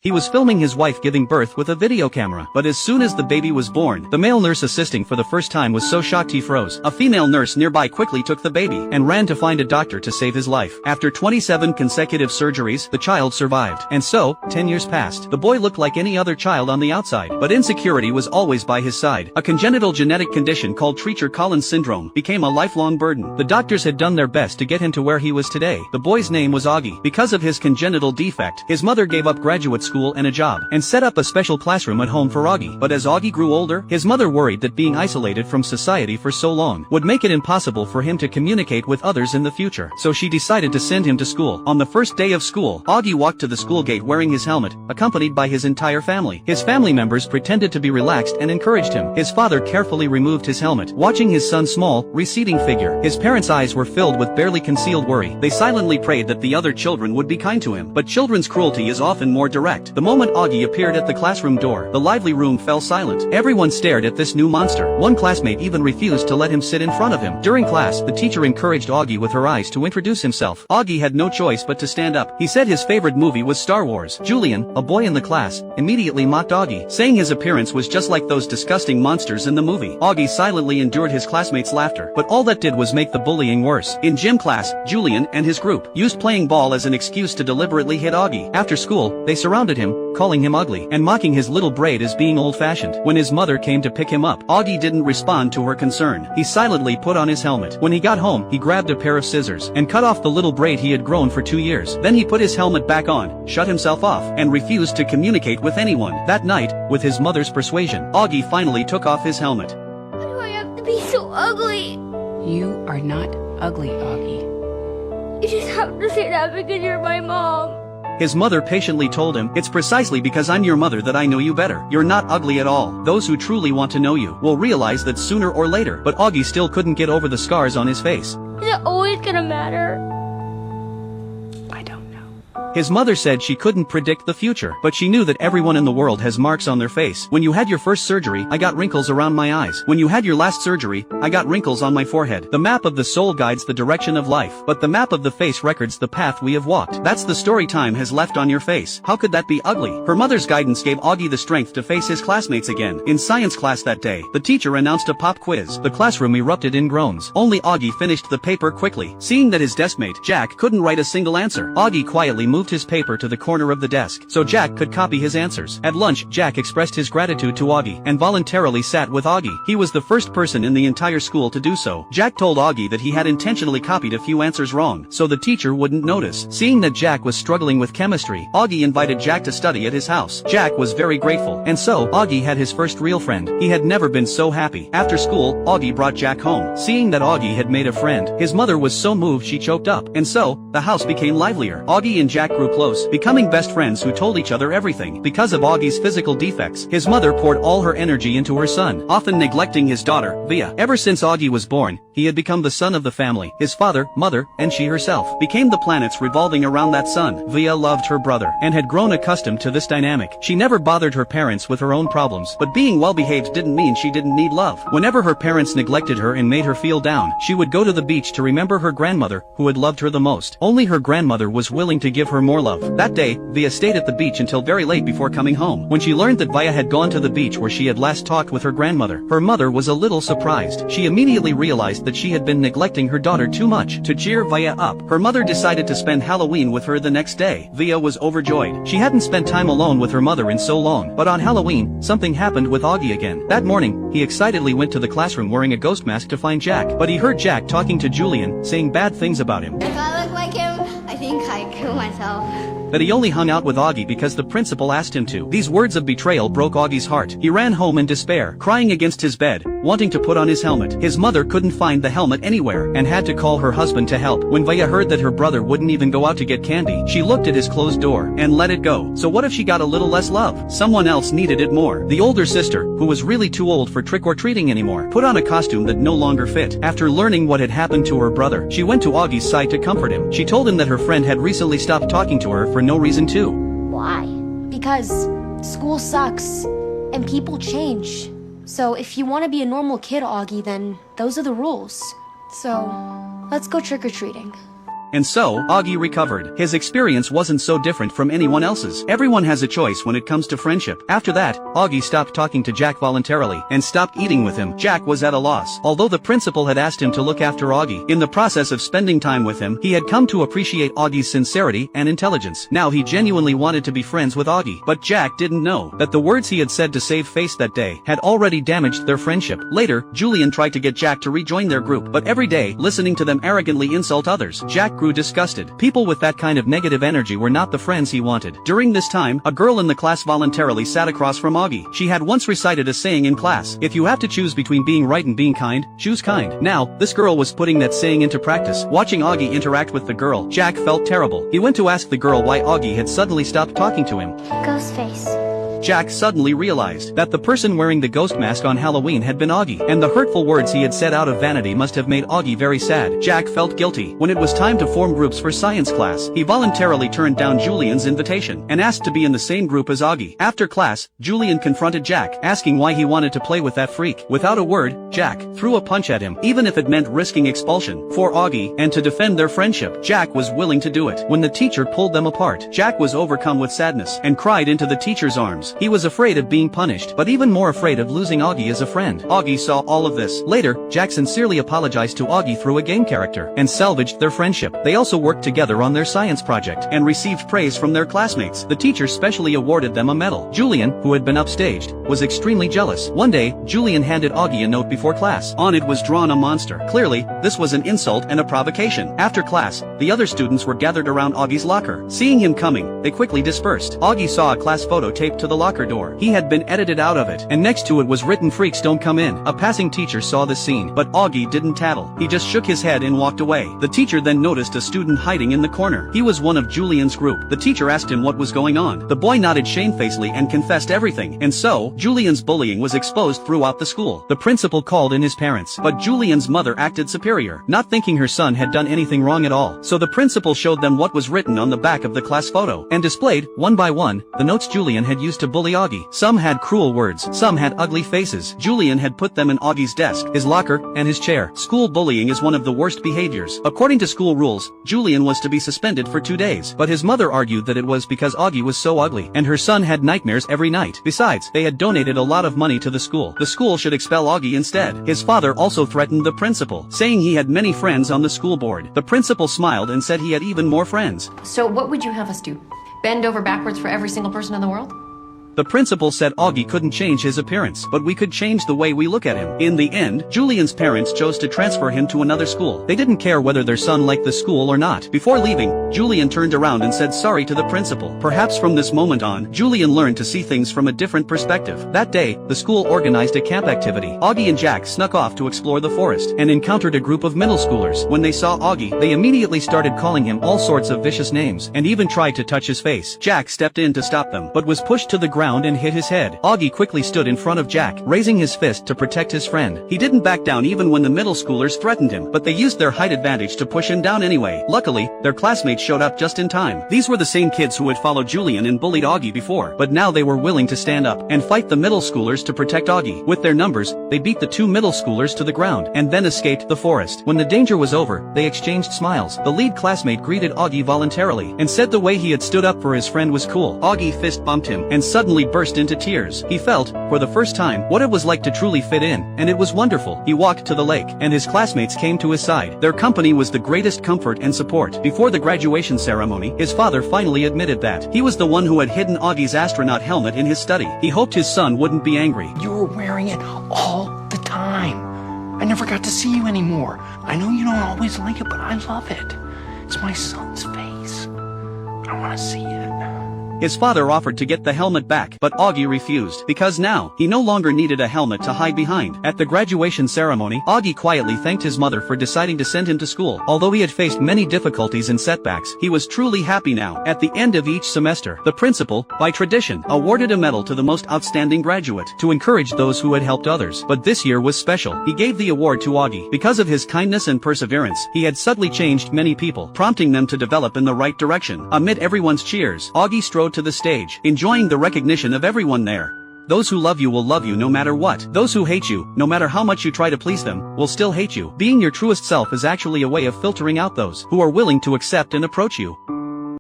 He was filming his wife giving birth with a video camera, but as soon as the baby was born, the male nurse assisting for the first time was so shocked he froze. A female nurse nearby quickly took the baby and ran to find a doctor to save his life. After 27 consecutive surgeries, the child survived. And so, 10 years passed. The boy looked like any other child on the outside, but insecurity was always by his side. A congenital genetic condition called Treacher-Collins syndrome became a lifelong burden. The doctors had done their best to get him to where he was today. The boy's name was Augie. Because of his congenital defect, his mother gave up graduate school and a job, and set up a special classroom at home for Augie. But as Augie grew older, his mother worried that being isolated from society for so long would make it impossible for him to communicate with others in the future. So she decided to send him to school. On the first day of school, Augie walked to the school gate wearing his helmet, accompanied by his entire family. His family members pretended to be relaxed and encouraged him. His father carefully removed his helmet, watching his son's small, receding figure. His parents' eyes were filled with barely concealed worry. They silently prayed that the other children would be kind to him. But children's cruelty is often more direct. The moment Augie appeared at the classroom door, the lively room fell silent. Everyone stared at this new monster. One classmate even refused to let him sit in front of him. During class, the teacher encouraged Augie with her eyes to introduce himself. Augie had no choice but to stand up. He said his favorite movie was Star Wars. Julian, a boy in the class, immediately mocked Augie, saying his appearance was just like those disgusting monsters in the movie. Augie silently endured his classmates' laughter, but all that did was make the bullying worse. In gym class, Julian and his group used playing ball as an excuse to deliberately hit Augie. After school, they surrounded him, calling him ugly, and mocking his little braid as being old-fashioned. When his mother came to pick him up, Augie didn't respond to her concern. He silently put on his helmet. When he got home, he grabbed a pair of scissors and cut off the little braid he had grown for 2 years. Then he put his helmet back on, shut himself off, and refused to communicate with anyone. That night, with his mother's persuasion, Augie finally took off his helmet. Why do I have to be so ugly? You are not ugly, Augie. You just have to say that because you're my mom. His mother patiently told him, "It's precisely because I'm your mother that I know you better. You're not ugly at all. Those who truly want to know you will realize that sooner or later." But Augie still couldn't get over the scars on his face. Is it always gonna matter? I don't know. His mother said she couldn't predict the future, but she knew that everyone in the world has marks on their face. When you had your first surgery, I got wrinkles around my eyes. When you had your last surgery, I got wrinkles on my forehead. The map of the soul guides the direction of life, but the map of the face records the path we have walked. That's the story time has left on your face. How could that be ugly? Her mother's guidance gave Augie the strength to face his classmates again. In science class that day, the teacher announced a pop quiz. The classroom erupted in groans. Only Augie finished the paper quickly. Seeing that his deskmate, Jack, couldn't write a single answer, Augie quietly moved his paper to the corner of the desk, so Jack could copy his answers. At lunch, Jack expressed his gratitude to Augie, and voluntarily sat with Augie. He was the first person in the entire school to do so. Jack told Augie that he had intentionally copied a few answers wrong, so the teacher wouldn't notice. Seeing that Jack was struggling with chemistry, Augie invited Jack to study at his house. Jack was very grateful, and so, Augie had his first real friend. He had never been so happy. After school, Augie brought Jack home. Seeing that Augie had made a friend, his mother was so moved she choked up, and so, the house became livelier. Augie and Jack grew close, becoming best friends who told each other everything. Because of Augie's physical defects, his mother poured all her energy into her son, often neglecting his daughter, Via. Ever since Augie was born, he had become the son of the family. His father, mother, and she herself became the planets revolving around that son. Via loved her brother, and had grown accustomed to this dynamic. She never bothered her parents with her own problems, but being well-behaved didn't mean she didn't need love. Whenever her parents neglected her and made her feel down, she would go to the beach to remember her grandmother, who had loved her the most. Only her grandmother was willing to give her more love. That day, Via stayed at the beach until very late before coming home. When she learned that Via had gone to the beach where she had last talked with her grandmother, her mother was a little surprised. She immediately realized that she had been neglecting her daughter too much. To cheer Via up, her mother decided to spend Halloween with her the next day. Via was overjoyed. She hadn't spent time alone with her mother in so long, but on Halloween, something happened with Augie again. That morning, he excitedly went to the classroom wearing a ghost mask to find Jack, but he heard Jack talking to Julian, saying bad things about him. If I look like him, I think I'd kill myself. That he only hung out with Augie because the principal asked him to. These words of betrayal broke Augie's heart. He ran home in despair, crying against his bed, wanting to put on his helmet. His mother couldn't find the helmet anywhere, and had to call her husband to help. When Via heard that her brother wouldn't even go out to get candy, she looked at his closed door, and let it go. So what if she got a little less love? Someone else needed it more. The older sister, who was really too old for trick-or-treating anymore, put on a costume that no longer fit. After learning what had happened to her brother, she went to Augie's side to comfort him. She told him that her friend had recently stopped talking to her for no reason too. Why? Because school sucks, and people change. So if you want to be a normal kid, Augie, then those are the rules. So, let's go trick-or-treating. And so, Augie recovered. His experience wasn't so different from anyone else's. Everyone has a choice when it comes to friendship. After that, Augie stopped talking to Jack voluntarily, and stopped eating with him. Jack was at a loss. Although the principal had asked him to look after Augie, in the process of spending time with him, he had come to appreciate Augie's sincerity and intelligence. Now he genuinely wanted to be friends with Augie. But Jack didn't know that the words he had said to save face that day had already damaged their friendship. Later, Julian tried to get Jack to rejoin their group, but every day, listening to them arrogantly insult others, Jack grew disgusted. People with that kind of negative energy were not the friends he wanted. During this time, a girl in the class voluntarily sat across from Augie. She had once recited a saying in class: "If you have to choose between being right and being kind, choose kind." Now, this girl was putting that saying into practice. Watching Augie interact with the girl, Jack felt terrible. He went to ask the girl why Augie had suddenly stopped talking to him. Ghostface. Jack suddenly realized that the person wearing the ghost mask on Halloween had been Augie, and the hurtful words he had said out of vanity must have made Augie very sad. Jack felt guilty. When it was time to form groups for science class, he voluntarily turned down Julian's invitation, and asked to be in the same group as Augie. After class, Julian confronted Jack, asking why he wanted to play with that freak. Without a word, Jack threw a punch at him, even if it meant risking expulsion. For Augie, and to defend their friendship, Jack was willing to do it. When the teacher pulled them apart, Jack was overcome with sadness, and cried into the teacher's arms. He was afraid of being punished, but even more afraid of losing Augie as a friend. Augie saw all of this. Later, Jack sincerely apologized to Augie through a game character, and salvaged their friendship. They also worked together on their science project, and received praise from their classmates. The teacher specially awarded them a medal. Julian, who had been upstaged, was extremely jealous. One day, Julian handed Augie a note before class. On it was drawn a monster. Clearly, this was an insult and a provocation. After class, the other students were gathered around Augie's locker. Seeing him coming, they quickly dispersed. Augie saw a class photo taped to the locker door. He had been edited out of it, and next to it was written "Freaks don't come in." A passing teacher saw the scene, but Augie didn't tattle. He just shook his head and walked away. The teacher then noticed a student hiding in the corner. He was one of Julian's group. The teacher asked him what was going on. The boy nodded shamefacedly and confessed everything, and so, Julian's bullying was exposed throughout the school. The principal called in his parents, but Julian's mother acted superior, not thinking her son had done anything wrong at all. So the principal showed them what was written on the back of the class photo, and displayed, one by one, the notes Julian had used to bully Augie. Some had cruel words, some had ugly faces. Julian had put them in Augie's desk, his locker, and his chair. School bullying is one of the worst behaviors. According to school rules, Julian was to be suspended for 2 days, but his mother argued that it was because Augie was so ugly, and her son had nightmares every night. Besides, they had donated a lot of money to the school. The school should expel Augie instead. His father also threatened the principal, saying he had many friends on the school board. The principal smiled and said he had even more friends. So what would you have us do? Bend over backwards for every single person in the world? The principal said Augie couldn't change his appearance, but we could change the way we look at him. In the end, Julian's parents chose to transfer him to another school. They didn't care whether their son liked the school or not. Before leaving, Julian turned around and said sorry to the principal. Perhaps from this moment on, Julian learned to see things from a different perspective. That day, the school organized a camp activity. Augie and Jack snuck off to explore the forest, and encountered a group of middle schoolers. When they saw Augie, they immediately started calling him all sorts of vicious names, and even tried to touch his face. Jack stepped in to stop them, but was pushed to the ground and hit his head. Augie quickly stood in front of Jack, raising his fist to protect his friend. He didn't back down even when the middle schoolers threatened him, but they used their height advantage to push him down anyway. Luckily, their classmates showed up just in time. These were the same kids who had followed Julian and bullied Augie before, but now they were willing to stand up and fight the middle schoolers to protect Augie. With their numbers, they beat the 2 middle schoolers to the ground, and then escaped the forest. When the danger was over, they exchanged smiles. The lead classmate greeted Augie voluntarily, and said the way he had stood up for his friend was cool. Augie fist bumped him, and suddenly burst into tears. He felt, for the first time, what it was like to truly fit in, and it was wonderful. He walked to the lake, and his classmates came to his side. Their company was the greatest comfort and support. Before the graduation ceremony, his father finally admitted that he was the one who had hidden Augie's astronaut helmet in his study. He hoped his son wouldn't be angry. You were wearing it all the time. I never got to see you anymore. I know you don't always like it, but I love it. It's my son's face. I want to see it. His father offered to get the helmet back, but Augie refused, because now, he no longer needed a helmet to hide behind. At the graduation ceremony, Augie quietly thanked his mother for deciding to send him to school. Although he had faced many difficulties and setbacks, he was truly happy now. At the end of each semester, the principal, by tradition, awarded a medal to the most outstanding graduate, to encourage those who had helped others. But this year was special. He gave the award to Augie. Because of his kindness and perseverance, he had subtly changed many people, prompting them to develop in the right direction. Amid everyone's cheers, Augie strode to the stage, enjoying the recognition of everyone there. Those who love you will love you no matter what. Those who hate you, no matter how much you try to please them, will still hate you. Being your truest self is actually a way of filtering out those who are willing to accept and approach you.